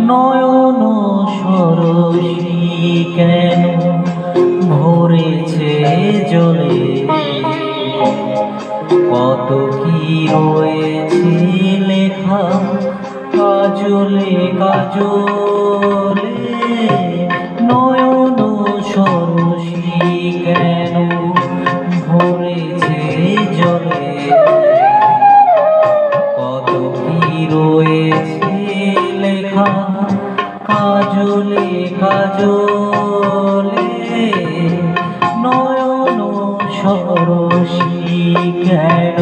নয়ন সরসী কেন ভরেছে জলে, কত কি রয়েছে লেখা কাজলে কাজলে। নয়ন সরসী কেন ভরেছে জলে, কত কি রয়েছে লেখা কাজলে কাজলে। নয়ন সরসী কেন।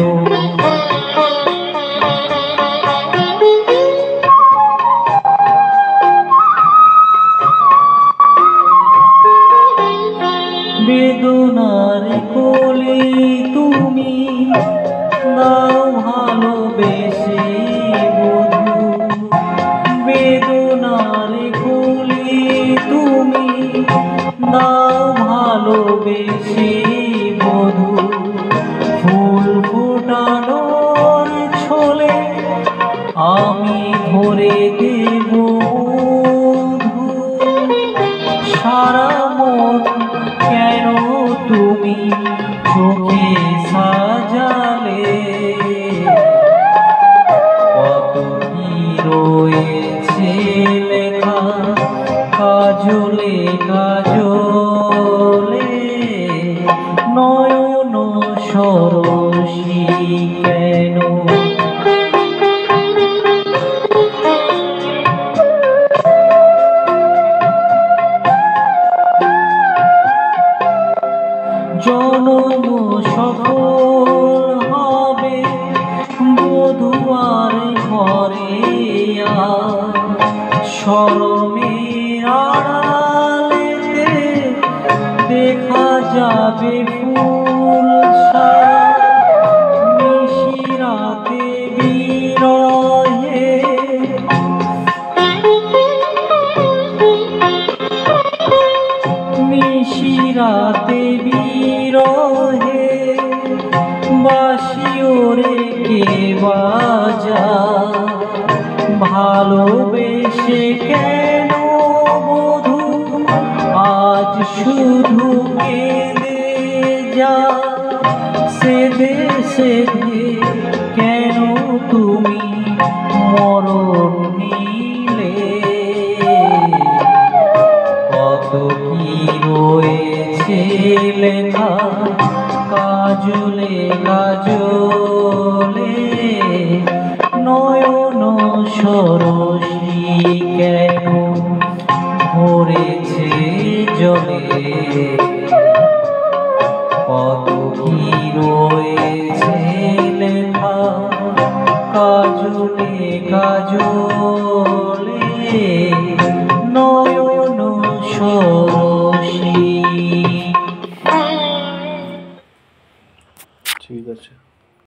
বেদনার কোলে তুমি দাও ভালোবেসে বধূ, বেদনার কোলে তুমি দাও ভালোবেসে বধূ। ফুল ফোটানোর ছলে আমি ভরে দেব মধু। সারা মন কেন তুমি চোখে সাজালে, কত কি রয়েছে লেখা কাজলে কাজলে। নয়ন সরসী কেন। জনম সফল হবে বধূয়ার ঘরে, শরমের আড়ালেতে দেখা যাবে ফুল নিশিরাতে বিরহে। নিশিরাতে বিরহে বাঁশিওরে কে বাজা, ভালোবেসে কেন বধূ আজ শুধু কেঁদে যা। সেধে সেধে কেন তুমি মরণ নিলে, কত কি রয়েছে লেখা কাজলে কাজলে। নয়ন সরসী কেন ভরেছে জলে, কত কি রয়েছে লেখা কাজলে কাজলে।